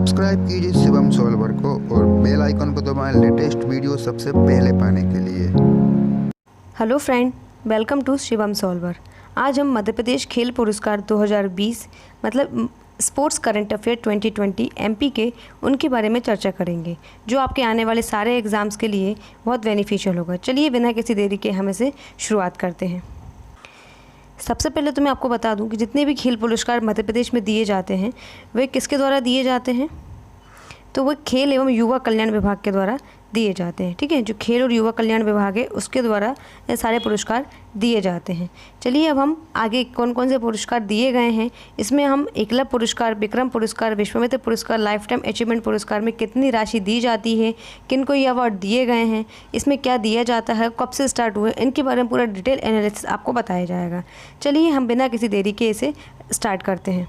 Subscribe कीजिए Shivam solver को और बेल आइकन को दबाएं लेटेस्ट वीडियो सबसे पहले पाने के लिए। Hello friend, welcome to Shivam solver. आज हम मध्य प्रदेश खेल पुरस्कार 2020 मतलब स्पोर्ट्स करंट अफेयर 2020 एमपी के उनके बारे में चर्चा करेंगे, जो आपके आने वाले सारे एग्ज़ाम्स के लिए बहुत बेनिफिशियल होगा। चलिए बिना किसी देरी के हम इसे शुरुआत करते हैं। सबसे पहले तो मैं आपको बता दूं कि जितने भी खेल पुरस्कार मध्य प्रदेश में दिए जाते हैं वे किसके द्वारा दिए जाते हैं, तो वो खेल एवं युवा कल्याण विभाग के द्वारा दिए जाते हैं। ठीक है, जो खेल और युवा कल्याण विभाग है उसके द्वारा ये सारे पुरस्कार दिए जाते हैं। चलिए अब हम आगे कौन कौन से पुरस्कार दिए गए हैं, इसमें हम एकलव्य पुरस्कार, विक्रम पुरस्कार, विश्वामित्र पुरस्कार, लाइफ टाइम अचीवमेंट पुरस्कार में कितनी राशि दी जाती है, किन को ये अवार्ड दिए गए हैं, इसमें क्या दिया जाता है, कब से स्टार्ट हुए, इनके बारे में पूरा डिटेल एनालिसिस आपको बताया जाएगा। चलिए हम बिना किसी देरी के इसे स्टार्ट करते हैं।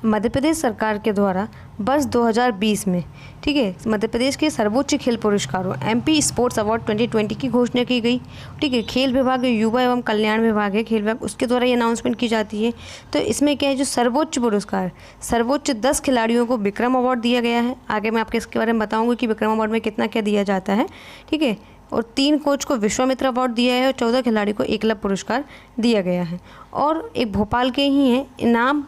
मध्य प्रदेश सरकार के द्वारा वर्ष 2020 में, ठीक है, मध्य प्रदेश के सर्वोच्च खेल पुरस्कारों एमपी स्पोर्ट्स अवार्ड 2020 की घोषणा की गई। ठीक है, खेल विभाग युवा एवं कल्याण विभाग है, खेल विभाग, उसके द्वारा ये अनाउंसमेंट की जाती है। तो इसमें क्या है, जो सर्वोच्च पुरस्कार, सर्वोच्च 10 खिलाड़ियों को विक्रम अवार्ड दिया गया है। आगे मैं आपके इसके बारे में बताऊँगी कि विक्रम अवार्ड में कितना क्या दिया जाता है। ठीक है, और 3 कोच को विश्वामित्र अवार्ड दिया है और 14 खिलाड़ी को एकलव्य पुरस्कार दिया गया है। और एक भोपाल के ही हैं इनाम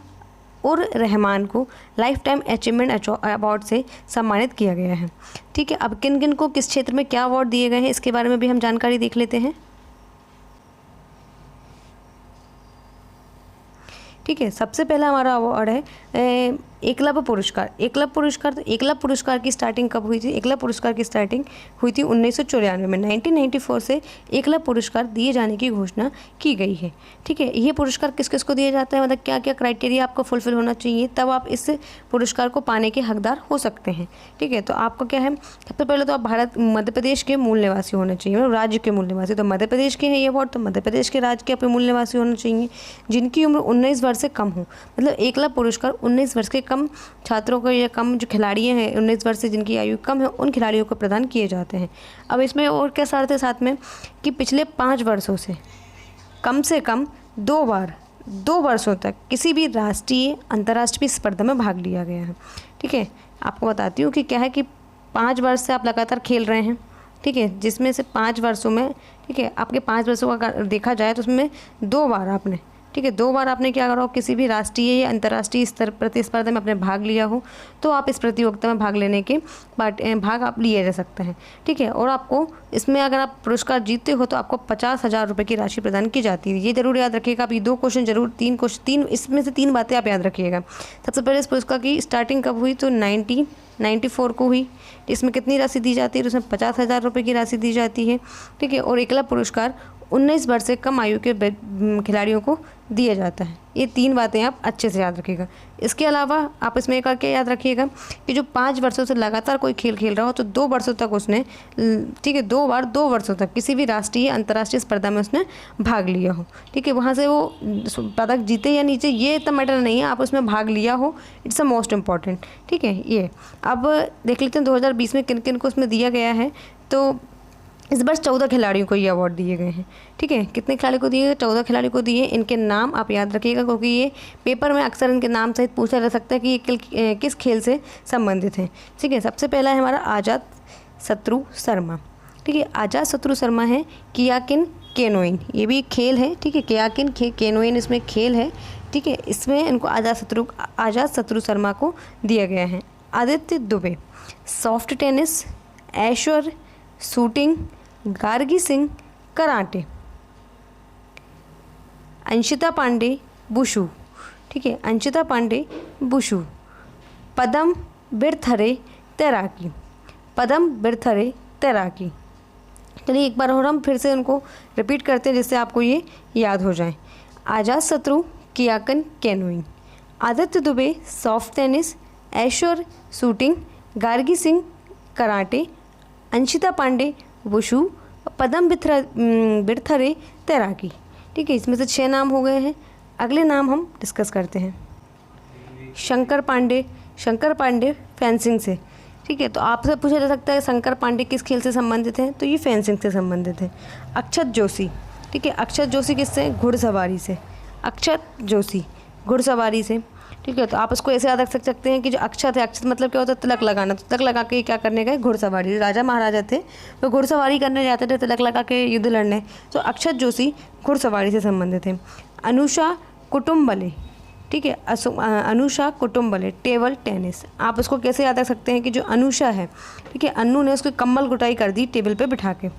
और रहमान को लाइफ टाइम अचीवमेंट अवार्ड से सम्मानित किया गया है। ठीक है, अब किन किन को किस क्षेत्र में क्या अवार्ड दिए गए हैं इसके बारे में भी हम जानकारी देख लेते हैं। ठीक है, सबसे पहला हमारा अवार्ड है एकलव्य पुरस्कार। एकलव्य पुरस्कार, तो एकलव्य पुरस्कार की स्टार्टिंग कब हुई थी? एकलव्य पुरस्कार की स्टार्टिंग हुई थी 1994 में। 1994 से एकलव्य पुरस्कार दिए जाने की घोषणा की गई है। ठीक है, ये पुरस्कार किस किस को दिया जाता है, मतलब क्या क्या क्राइटेरिया आपको फुलफिल होना चाहिए तब आप इस पुरस्कार को पाने के हकदार हो सकते हैं। ठीक है, तो आपका क्या है, सबसे पहले तो आप मध्य प्रदेश के मूल निवासी होने चाहिए, मतलब राज्य के मूल निवासी। तो मध्य प्रदेश के हैं ये अवार्ड, तो मध्य प्रदेश के राज्य के अपने मूल निवासी होने चाहिए, जिनकी उम्र 19 वर्ष से कम हो। मतलब एकलव्य पुरस्कार 19 वर्ष के कम छात्रों को या कम जो खिलाड़ी हैं 19 वर्ष से जिनकी आयु कम है उन खिलाड़ियों को प्रदान किए जाते हैं। अब इसमें और क्या शर्त है साथ में कि पिछले 5 वर्षों से कम 2 वर्षों तक किसी भी राष्ट्रीय अंतर्राष्ट्रीय स्पर्धा में भाग लिया गया है। ठीक है, आपको बताती हूँ कि क्या है कि 5 वर्ष से आप लगातार खेल रहे हैं। ठीक है, जिसमें से 5 वर्षों में, ठीक है, आपके 5 वर्षों का देखा जाए तो उसमें 2 बार आपने, ठीक है, 2 बार आपने क्या करा हो, किसी भी राष्ट्रीय या अंतर्राष्ट्रीय स्तर प्रतिस्पर्धा में आपने भाग लिया हो तो आप इस प्रतियोगिता में भाग लेने के भाग आप लिए जा सकते हैं। ठीक है, और आपको इसमें अगर आप पुरस्कार जीतते हो तो आपको 50,000 रुपये की राशि प्रदान की जाती है। ये जरूर याद रखिएगा आप, ये 2 क्वेश्चन जरूर, 3 इसमें से 3 बातें आप याद रखिएगा। सबसे पहले इस पुरस्कार की स्टार्टिंग कब हुई, तो 1994 को हुई। इसमें कितनी राशि दी जाती है, तो उसमें 50,000 रुपये की राशि दी जाती है। ठीक है, और एकलव्य पुरस्कार 19 वर्ष से कम आयु के खिलाड़ियों को दिया जाता है। ये 3 बातें आप अच्छे से याद रखिएगा। इसके अलावा आप इसमें एक क्या याद रखिएगा कि जो 5 वर्षों से लगातार कोई खेल खेल रहा हो तो 2 वर्षों तक उसने, ठीक है, 2 वर्षों तक किसी भी राष्ट्रीय अंतर्राष्ट्रीय स्पर्धा में उसने भाग लिया हो। ठीक है, वहाँ से वो पदक जीते या नीचे ये इतना मैटर नहीं है, आप उसमें भाग लिया हो, इट्स अ मोस्ट इम्पॉर्टेंट। ठीक है, ये अब देख लेते हैं 2020 में किन किन को उसमें दिया गया है। तो इस बार 14 खिलाड़ियों को ये अवार्ड दिए गए हैं। ठीक है, कितने खिलाड़ी को दिए गए? 14 खिलाड़ी को दिए। इनके नाम आप याद रखिएगा क्योंकि ये पेपर में अक्सर इनके नाम सहित पूछा जा सकता है कि ये किस खेल से संबंधित हैं। ठीक है, सबसे पहला है हमारा आज़ाद शत्रु शर्मा। ठीक है, आज़ाद शत्रु शर्मा है कियाकिन केनोइंग, ये भी खेल है। ठीक है, कियाकिन केनोइंग इसमें खेल है। ठीक है, इसमें इनको आज़ाद शत्रु शर्मा को दिया गया है। Aditya Dubey soft tennis, Aishwarya shooting, Gargi Singh karate, Anshita Pandey बुशु। ठीक है, अंशिता पांडे बुशु। पदम बिरथरे तैराकी, पदम बिरथरे तैराकी। चलिए एक बार और हम फिर से उनको रिपीट करते हैं जिससे आपको ये याद हो जाए। Azad Shatru kayaking canoeing, Aditya Dubey soft tennis, Aishwarya shooting, Gargi Singh karate, Anshita Pandey wushu, Padam Birthare तैराकी। ठीक है, इसमें से 6 नाम हो गए हैं। अगले नाम हम डिस्कस करते हैं। शंकर पांडे फेंसिंग से। ठीक है, तो आपसे पूछा जा सकता है शंकर पांडे किस खेल से संबंधित हैं, तो ये फेंसिंग से संबंधित है। अक्षत जोशी, ठीक है, अक्षत जोशी किससे? घुड़सवारी से। अक्षत जोशी घुड़सवारी से। ठीक है। तो आप इसको ऐसे याद रख सकते हैं कि जो अक्षत है, अक्षत मतलब क्या होता है, तिलक लगाना। तो तिलक लगा के क्या करने गए, घुड़सवारी। राजा महाराजा थे वो घुड़सवारी करने जाते थे, तिलक लगा के युद्ध लड़ने। तो अक्षत जोशी घुड़सवारी से संबंधित है। अनुषा कुटुम्बले, ठीक है, अनुषा कुटुम्बले टेबल टेनिस। आप उसको कैसे याद रख सकते हैं कि जो अनुषा है, ठीक है, अन्नू ने उसकी कम्बल कुटाई कर दी टेबल पे बिठा के,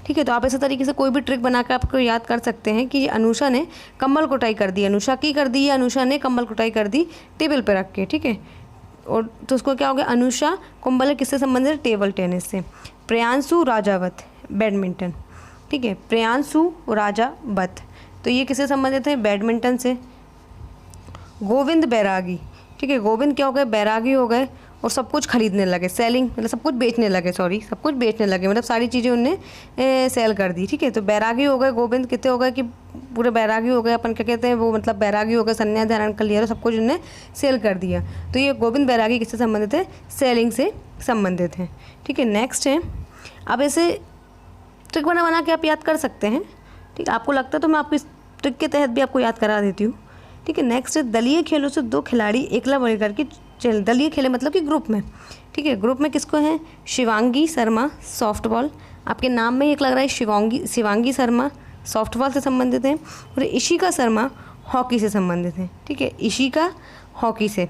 ठीक है। तो आप इसी तरीके से कोई भी ट्रिक बनाकर आपको याद कर सकते हैं कि अनुषा ने कम्बल कुटाई कर दी, अनुषा की कर दी, या अनुषा ने कम्बल कुटाई कर दी टेबल पे रख के, ठीक है। और तो उसको क्या हो गया, अनुषा कुंबले किससे संबंधित है, टेबल टेनिस से। प्रियांशु राजावत बैडमिंटन, ठीक है, प्रियांशु राजावत, तो ये किससे संबंधित है, बैडमिंटन से। गोविंद बैरागी, ठीक है, गोविंद क्या हो गए, बैरागी हो गए और सब कुछ खरीदने लगे, सेलिंग मतलब सब कुछ बेचने लगे, सॉरी सब कुछ बेचने लगे, मतलब सारी चीज़ें उनने सेल कर दी, ठीक है। तो बैरागी हो गए गोविंद, कितने हो गए कि पूरे बैरागी हो गए, अपन क्या कहते हैं वो, मतलब बैरागी हो गए, संन्यास धारण कर लिया, तो सब कुछ उन्होंने सेल कर दिया। तो ये गोविंद बैरागी किससे संबंधित है, सेलिंग से संबंधित है, ठीक है। नेक्स्ट है, अब ऐसे ट्रिक बना के आप याद कर सकते हैं, ठीक है। आपको लगता है तो मैं आपको इस ट्रिक के तहत भी आपको याद करा देती हूँ, ठीक है। नेक्स्ट है, दलीय खेलों से 2 खिलाड़ी एकला मिलकर के चल, दलीय खेले मतलब कि ग्रुप में, ठीक है, ग्रुप में किसको है, शिवांगी शर्मा सॉफ्टबॉल, आपके नाम में एक लग रहा है शिवांगी शर्मा सॉफ्टबॉल से संबंधित है, और इशिका शर्मा हॉकी से संबंधित है, ठीक है, इशिका हॉकी से,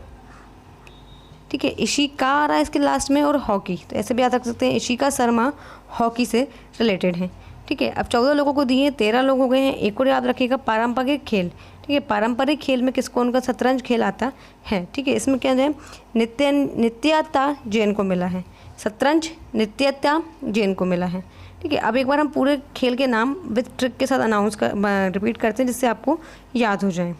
ठीक है, इशिका आ रहा है इसके लास्ट में और हॉकी, तो ऐसे भी याद रख सकते हैं, इशिका शर्मा हॉकी से रिलेटेड है, ठीक है। अब 14 लोगों को दिए, 13 लोग हो गए हैं। एक और याद रखिएगा, पारंपरिक खेल, ठीक है, पारंपरिक खेल में किसको, उनका शतरंज खेल आता है, ठीक है। इसमें क्या है, नित्यता जैन को मिला है, शतरंज नित्यता जैन को मिला है, ठीक है। अब एक बार हम पूरे खेल के नाम विद ट्रिक के साथ रिपीट करते हैं जिससे आपको याद हो जाए।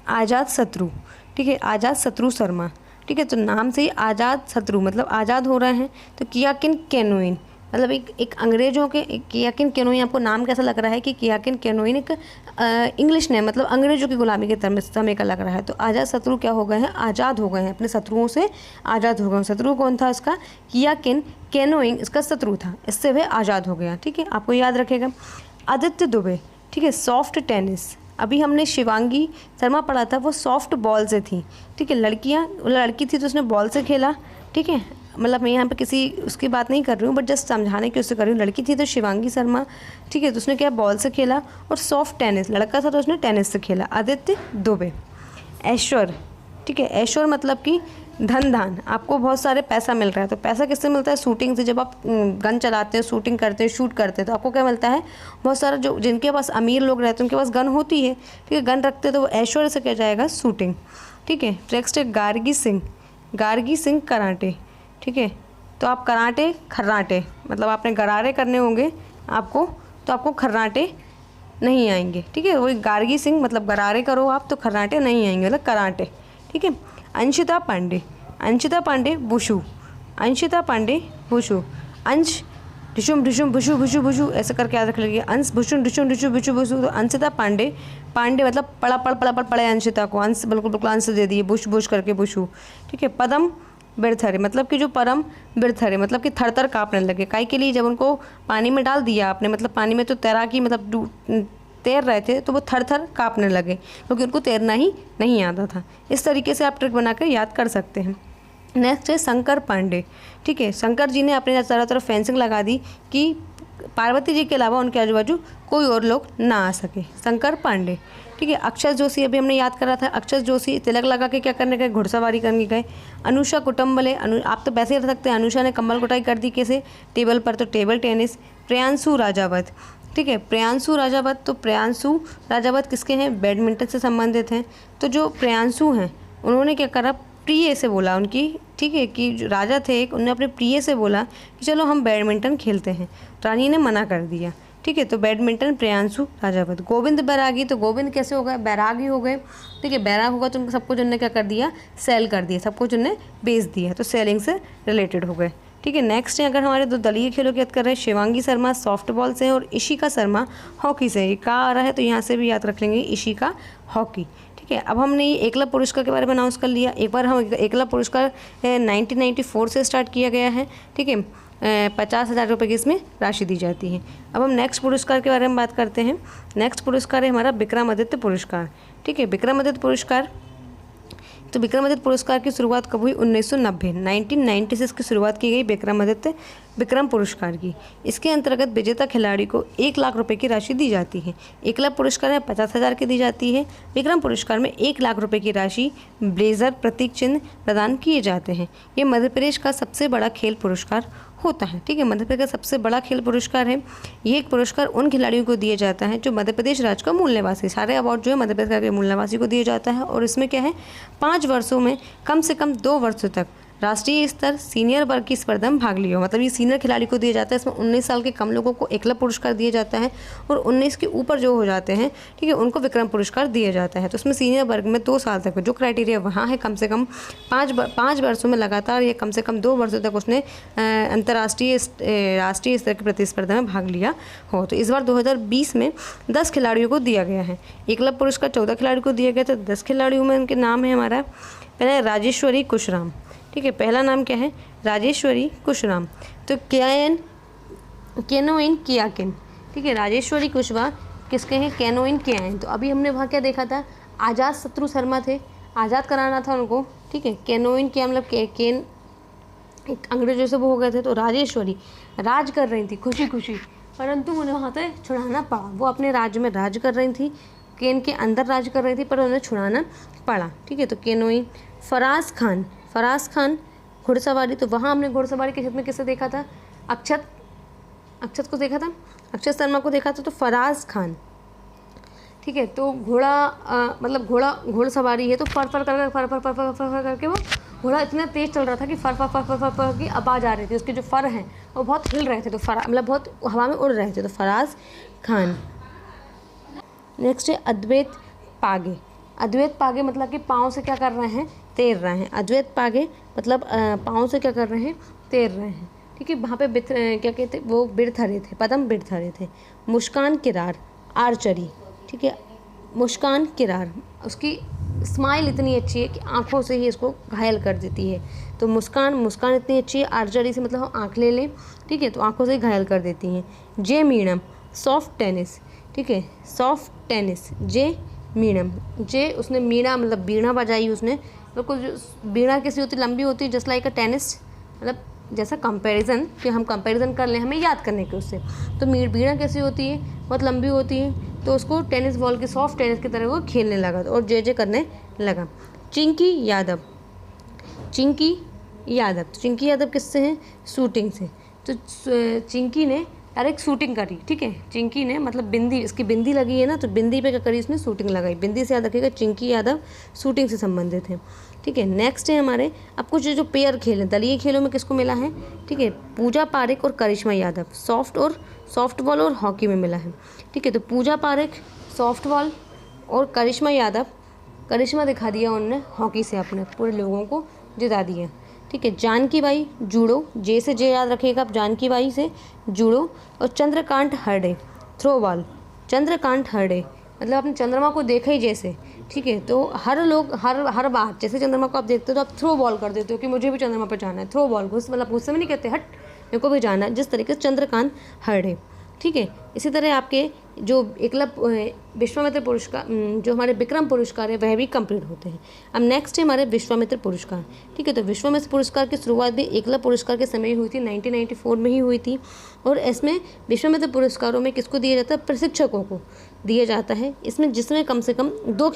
आज़ाद शत्रु, ठीक है, आज़ाद शत्रु शर्मा, ठीक है। तो नाम से ही आज़ाद शत्रु मतलब आज़ाद हो रहे हैं। तो कियाकिन कैनोइन मतलब एक अंग्रेजों के, कियाकिन कैनोइन, आपको नाम कैसा लग रहा है कि कियाकिन कैनोइन एक इंग्लिश नेम, मतलब अंग्रेजों की गुलामी के समय का लग रहा है। तो आज़ाद शत्रु क्या हो गए हैं, आज़ाद हो गए हैं, अपने शत्रुओं से आज़ाद हो गए। शत्रु कौन था इसका, कियाकिन कैनोइन इसका शत्रु था, इससे वह आज़ाद हो गया, ठीक है, आपको याद रखेगा। आदित्य दुबे, ठीक है, सॉफ्ट टेनिस, अभी हमने शिवांगी शर्मा पढ़ा था, वो सॉफ्ट बॉल से थी, ठीक है, लड़की थी तो उसने बॉल से खेला, ठीक है, मतलब मैं यहाँ पे किसी उसकी बात नहीं कर रही हूँ, बट जस्ट समझाने की उससे कर रही हूँ। लड़की थी तो शिवांगी शर्मा, ठीक है, तो उसने क्या बॉल से खेला, और सॉफ्ट टेनिस लड़का था तो उसने टेनिस से खेला। आदित्य दुबे। ऐश्वर, ठीक है, ऐश्वर मतलब कि धन धान, आपको बहुत सारे पैसा मिल रहा है। तो पैसा किससे मिलता है, शूटिंग से। जब आप गन चलाते हैं, शूटिंग करते हैं, शूट करते हैं, तो आपको क्या मिलता है, बहुत सारा, जो जिनके पास अमीर लोग रहते हैं उनके पास गन होती है, ठीक है, गन रखते हैं, तो वो ऐश्वर्य से क्या जाएगा, शूटिंग, ठीक है। नेक्स्ट है गार्गी सिंह कराटे, ठीक है। तो आप कराटे खर्राटे, मतलब आपने गरारे करने होंगे आपको, तो आपको खर्राटे नहीं आएंगे, ठीक है। वही गार्गी सिंह मतलब गरारे करो आप, तो खर्राटे नहीं आएंगे, मतलब कराटे, ठीक है। अंशिता पांडे बुशु, अंश ढिशुम बुशु बुशु ऐसे करके याद रख लीजिए, अंश भुशुन ढिशुम बुशु बुशु। तो अंशिता पांडे मतलब पड़े अंशिता को, अंश बिल्कुल अंश दे दिए, बुश करके बुशु, ठीक है। पदम बिरथरे मतलब कि जो परम बिरथरे मतलब कि थर काँपने लगे, काई के लिए, जब उनको पानी में डाल दिया आपने, मतलब पानी में तो तैराकी मतलब तैर रहे थे, तो वो थर काँपने लगे क्योंकि उनको तैरना ही नहीं आता था। इस तरीके से आप ट्रिक बनाकर याद कर सकते हैं। नेक्स्ट है शंकर पांडे, ठीक है, शंकर जी ने अपने चारों तरफ फेंसिंग लगा दी कि पार्वती जी के अलावा उनके आजू बाजू कोई और लोग ना आ सके, शंकर पांडे, ठीक है। अक्षत जोशी अभी हमने याद करा था, अक्षत जोशी तिलक लगा के क्या करने गए, घुड़सवारी करने गए। अनुषा कुटुम्बले, आप तो वैसे ही रख सकते हैं, अनुषा ने कम्बल कुटाई कर दी कैसे, टेबल पर, तो टेबल टेनिस। प्रियांशु राजावत, ठीक है, प्रियांशु राजावत किसके हैं, बैडमिंटन से संबंधित हैं। तो जो प्रियांशु हैं उन्होंने क्या करा, प्रिय से बोला उनकी, ठीक है, कि जो राजा थे एक, उन्होंने अपने प्रिय से बोला कि चलो हम बैडमिंटन खेलते हैं, रानी ने मना कर दिया, ठीक है। तो बैडमिंटन प्रियांशु राजावत। गोविंद बैरागी, तो गोविंद कैसे हो गए, बैरागी हो गए, ठीक है, बैराग होगा तो सब कुछ उन्होंने क्या कर दिया, सेल कर दिया, सब कुछ उन्होंने बेच दिया, तो सेलिंग से रिलेटेड हो गए, ठीक है। नेक्स्ट है, अगर हमारे 2 दलीय खेलों की बात कर रहे हैं, शिवांगी शर्मा सॉफ्टबॉल से और इशिका शर्मा हॉकी से। ये कहाँ आ रहा है, तो यहाँ से भी याद रख लेंगे, इशिका हॉकी, ठीक है। अब हमने ये एकलव्य पुरस्कार के बारे में अनाउंस कर लिया। एक बार हम एकलव्य पुरस्कार 1994 से स्टार्ट किया गया है, ठीक है। 50,000 रुपये की इसमें राशि दी जाती है। अब हम नेक्स्ट पुरस्कार के बारे में बात करते हैं। नेक्स्ट पुरस्कार है हमारा विक्रमादित्य पुरस्कार। ठीक है, विक्रमादित्य पुरस्कार, तो विक्रमादित्य पुरस्कार की शुरुआत कब हुई? 1996 की शुरुआत की गई विक्रमादित्य विक्रम पुरस्कार की। इसके अंतर्गत विजेता खिलाड़ी को 1 लाख रुपए की राशि दी जाती है। एकलव्य पुरस्कार में 50,000 की दी जाती है। विक्रम पुरस्कार में 1 लाख रुपए की राशि, ब्लेजर, प्रतीक चिन्ह प्रदान किए जाते हैं। ये मध्य प्रदेश का सबसे बड़ा खेल पुरस्कार होता है। ठीक है, मध्य प्रदेश का सबसे बड़ा खेल पुरस्कार है। ये एक पुरस्कार उन खिलाड़ियों को दिया जाता है जो मध्य प्रदेश राज्य का मूल निवासी। सारे अवार्ड जो है मध्य प्रदेश के मूल निवासी को दिया जाता है। और इसमें क्या है, 5 वर्षों में कम से कम 2 वर्षों तक राष्ट्रीय स्तर सीनियर वर्ग की स्पर्धा में भाग लिया हो, मतलब ये सीनियर खिलाड़ी को दिया जाता है। इसमें 19 साल के कम लोगों को एकलव्य पुरस्कार दिया जाता है और 19 के ऊपर जो हो जाते हैं, ठीक है, उनको विक्रम पुरस्कार दिया जाता है। तो उसमें सीनियर वर्ग में 2 साल तक जो क्राइटेरिया वहाँ है, कम से कम 5 वर्षों में लगातार या कम से कम 2 वर्षों तक उसने अंतर्राष्ट्रीय राष्ट्रीय स्तर की प्रतिस्पर्धा में भाग लिया हो। तो इस बार 2020 में 10 खिलाड़ियों को दिया गया है। एकलव्य पुरस्कार 14 खिलाड़ियों को दिया गया था। 10 खिलाड़ियों में उनके नाम है हमारा, पहले राजेश्वरी कुशराम। ठीक है, पहला नाम क्या है? राजेश्वरी कुशराम। तो कैनोइंग कियाकिन। ठीक है, राजेश्वरी कुशवाहा किसके हैं? कैनोइंग कियाकिन। तो अभी हमने वहाँ क्या देखा था? आज़ाद शत्रु शर्मा थे, आज़ाद कराना था उनको। ठीक है, कैनोइंग किया मतलब केन अंग्रेजों से वो हो गए थे। तो राजेश्वरी राज कर रही थी खुशी खुशी, परंतु उन्हें वहाँ से छुड़ाना पड़ा। वो अपने राज्य में राज कर रही थी, केन के अंदर राज कर रही थी, पर उन्हें छुड़ाना पड़ा। ठीक है, तो कैनोइंग। फराज खान घुड़सवारी। तो वहाँ हमने घुड़सवारी के क्षेत्र में किसे देखा था? अक्षत को देखा था, अक्षत शर्मा को देखा था। तो फराज खान, ठीक है, तो घोड़ा मतलब घोड़सवारी है। तो फर करके वो घोड़ा इतना तेज चल रहा था कि फर की आवाज़ आ रही थी। उसके जो फर हैं वो बहुत हिल रहे थे, तो मतलब बहुत हवा में उड़ रहे थे। तो फराज खान। नेक्स्ट है अद्वैत पागे। अद्वैत पागे मतलब कि पाँव से क्या कर रहे हैं? तैर रहे हैं। अद्वैत पागे मतलब पाँव से क्या कर रहे हैं? तैर रहे हैं। ठीक है, वहाँ पे क्या कहते, वो बिरथरे थे, पदम बिरथरे थे। मुस्कान किरार आर्चरी। ठीक है, मुस्कान किरार, उसकी स्माइल इतनी अच्छी है कि आँखों से ही इसको घायल कर देती है। तो मुस्कान इतनी अच्छी है, आर्चरी से मतलब हम आँख ले लें, ठीक है, तो आँखों से ही घायल कर देती हैं। जे मीणम सॉफ्ट टेनिस। ठीक है, सॉफ्ट टेनिस। जे मीणम, जे उसने मीणा मतलब बीणा बजाई उसने। बिल्कुल जो बीणा कैसी होती? लंबी होती है, जस्ट लाइक अ टेनिस, मतलब जैसा कंपैरिजन कि हम कंपैरिजन कर लें हमें याद करने के उससे। तो बीणा कैसी होती है? बहुत लंबी होती है। तो उसको टेनिस बॉल की, सॉफ्ट टेनिस की तरह वो खेलने लगा और जे करने लगा। चिंकी यादव। चिंकी यादव किससे हैं? शूटिंग से। तो चिंकी ने डायरेक्ट शूटिंग करी। ठीक है, चिंकी ने मतलब बिंदी, इसकी बिंदी लगी है ना, तो बिंदी पे क्या करी? इसने शूटिंग लगाई। बिंदी से याद रखिएगा, चिंकी यादव शूटिंग से संबंधित है। ठीक है, नेक्स्ट है हमारे अब कुछ जो पेयर खेल हैं, दलीय खेलों में किसको मिला है? ठीक है, पूजा पारेख और करिश्मा यादव सॉफ्ट बॉल और हॉकी में मिला है। ठीक है, तो पूजा पारेख सॉफ्ट बॉल और करिश्मा यादव, करिश्मा दिखा दिया उन्होंने हॉकी से, अपने पूरे लोगों को जिता दिया। ठीक है, जानकी बाई जूडो, जे से जे याद रखिएगा आप, जानकी बाई से जूडो। और चंद्रकांत हरडे थ्रो बॉल। चंद्रकांत हरडे मतलब आपने चंद्रमा को देखा ही जैसे। ठीक है, तो हर लोग हर बार जैसे चंद्रमा को आप देखते हो तो आप थ्रो बॉल कर देते हो कि मुझे भी चंद्रमा पर जाना है। थ्रो बॉल मतलब गुस्से में नहीं कहते हट मेरे को भी जाना है, जिस तरीके से चंद्रकांत हरडे। ठीक है, इसी तरह आपके जो एकलव्य विश्वामित्र पुरस्कार, जो हमारे विक्रम पुरस्कार है वह भी कंप्लीट होते हैं। अब नेक्स्ट है हमारे विश्वामित्र पुरस्कार। ठीक है, तो विश्वामित्र पुरस्कार की शुरुआत भी एकलव्य पुरस्कार के समय हुई थी, 1994 में ही हुई थी। और इसमें विश्वामित्र पुरस्कारों में किसको दिया जाता है? प्रशिक्षकों को दिया जाता है। इसमें जिसमें कम से कम 2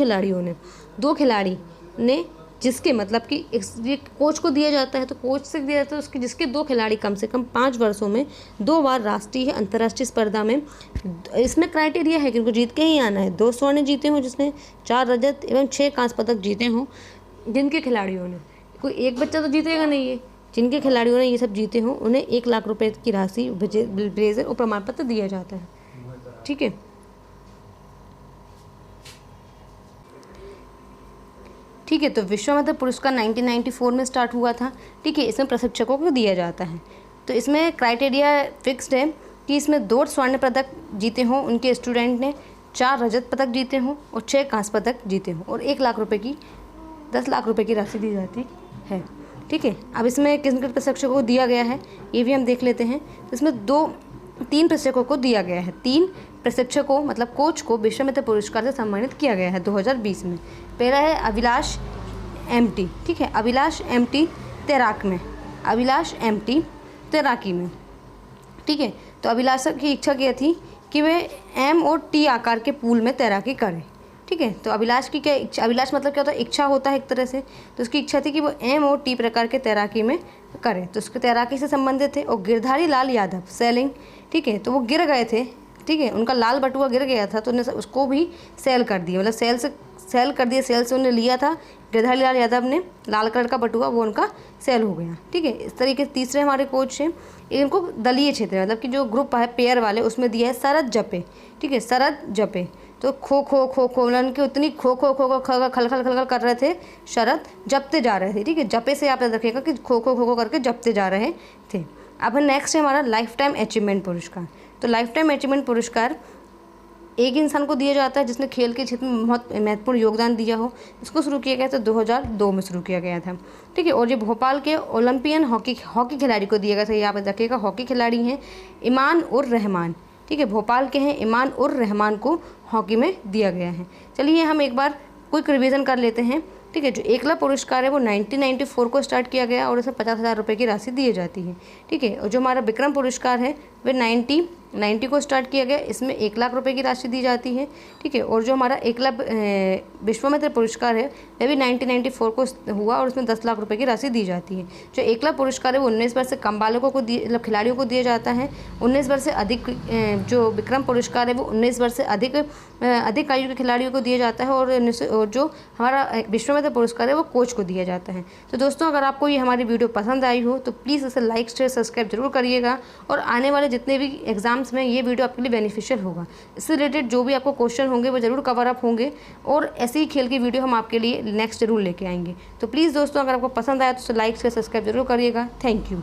खिलाड़ी ने जिसके मतलब कि ये कोच को दिया जाता है, तो कोच से दिया जाता है उसके जिसके 2 खिलाड़ी कम से कम 5 वर्षों में 2 बार राष्ट्रीय अंतर्राष्ट्रीय स्पर्धा में, इसमें क्राइटेरिया है कि उनको जीत के ही आना है। 2 स्वर्ण जीते हों जिसने, 4 रजत एवं 6 कांस्य पदक जीते हों जिनके खिलाड़ियों ने। कोई एक बच्चा तो जीतेगा नहीं, ये जिनके खिलाड़ियों ने ये सब जीते हों उन्हें 1 लाख रुपये की राशि, ब्लेजर और प्रमाण पत्र दिया जाता है। ठीक है, ठीक है, तो विश्वामित्र पुरस्कार 1994 में स्टार्ट हुआ था। ठीक है, इसमें प्रशिक्षकों को दिया जाता है। तो इसमें क्राइटेरिया फिक्स्ड है कि इसमें 2 स्वर्ण पदक जीते हों उनके स्टूडेंट ने, 4 रजत पदक जीते हों और 6 कांस्य पदक जीते हों, और 1 लाख रुपए की 10 लाख रुपए की राशि दी जाती है। ठीक है। अब इसमें किन किन प्रशिक्षकों को दिया गया है ये भी हम देख लेते हैं। तो इसमें 3 प्रशिक्षकों को दिया गया है। 3 प्रशिक्षकों मतलब कोच को विश्वामित्र पुरस्कार से सम्मानित किया गया है 2020 में। पहला है अभिलाष एमटी, ठीक है, अभिलाष एमटी तैराक में, अभिलाष एमटी तैराकी में, ठीक है। तो अभिलाष की इच्छा क्या थी कि वे एम और टी आकार के पूल में तैराकी करें, ठीक है। तो अभिलाष की क्या इच्छा, अभिलाष मतलब क्या होता है, इच्छा होता है एक तरह से। तो उसकी इच्छा थी कि वो एम और टी प्रकार के तैराकी में करें, तो उसके तैराकी से संबंधित थे। और गिरधारी लाल यादव सेलिंग, ठीक है, तो वो गिर गए थे, ठीक है, उनका लाल बटुआ गिर गया था तो उन्हें उसको भी सेल कर दिया, मतलब सेल कर दिया, सेल से उन्हें लिया था। गिरधारी लाल यादव ने लाल कलर का बटुआ वो उनका सेल हो गया, ठीक है। इस तरीके से तीसरे हमारे कोच हैं, इनको दलीय क्षेत्र मतलब कि जो ग्रुप है पेयर वाले उसमें दिया है शरद जपे, ठीक है, शरद जपे। तो खो खो खो खो उनकी उतनी खो खो खो खो खल खल खल खल कर रहे थे, शरद जपते जा रहे थे, ठीक है। जपे से आप याद रखिएगा कि खो खो खो खो करके जपते जा रहे थे। अब नेक्स्ट है हमारा लाइफ टाइम अचीवमेंट पुरस्कार। तो लाइफ टाइम अचीवमेंट पुरस्कार एक इंसान को दिया जाता है जिसने खेल के क्षेत्र में बहुत महत्वपूर्ण योगदान दिया हो। इसको शुरू किया गया था 2002 में शुरू किया गया था, ठीक है। और ये भोपाल के ओलंपियन हॉकी खिलाड़ी को दिया गया था, ये आप रखिएगा। हॉकी खिलाड़ी हैं ईमान उर रहमान, ठीक है, भोपाल के हैं ईमान उर रहमान को हॉकी में दिया गया है। चलिए हम एक बार क्विक रिवीजन कर लेते हैं, ठीक है। जो एकलव्य पुरस्कार है वो 1994 को स्टार्ट किया गया और इसमें 50,000 रुपये की राशि दी जाती है, ठीक है। और जो हमारा विक्रम पुरस्कार है वह 1990 को स्टार्ट किया गया, इसमें 1 लाख रुपए की राशि दी जाती है, ठीक है। और जो हमारा एकलव्य विश्वामित्र पुरस्कार है वह भी 1994 को हुआ और उसमें 10 लाख रुपए की राशि दी जाती है। जो एकलव्य पुरस्कार है वो 19 वर्ष से कम बालकों को मतलब खिलाड़ियों को दिया जाता है। 19 वर्ष से अधिक जो विक्रम पुरस्कार है वो 19 वर्ष से अधिक आयु के खिलाड़ियों को दिया जाता है। और जो हमारा विश्वामित्र पुरस्कार है वो कोच को दिया जाता है। तो दोस्तों अगर आपको ये हमारी वीडियो पसंद आई हो तो प्लीज़ इसे लाइक शेयर सब्सक्राइब जरूर करिएगा और आने वाले जितने भी एग्जाम्स में ये वीडियो आपके लिए बेनिफिशियल होगा। इससे रिलेटेड जो भी आपको क्वेश्चन होंगे वो जरूर कवर अप होंगे और ऐसे ही खेल की वीडियो हम आपके लिए नेक्स्ट जरूर लेके आएंगे। तो प्लीज़ दोस्तों अगर आपको पसंद आया तो लाइक शेयर सब्सक्राइब जरूर करिएगा। Thank you.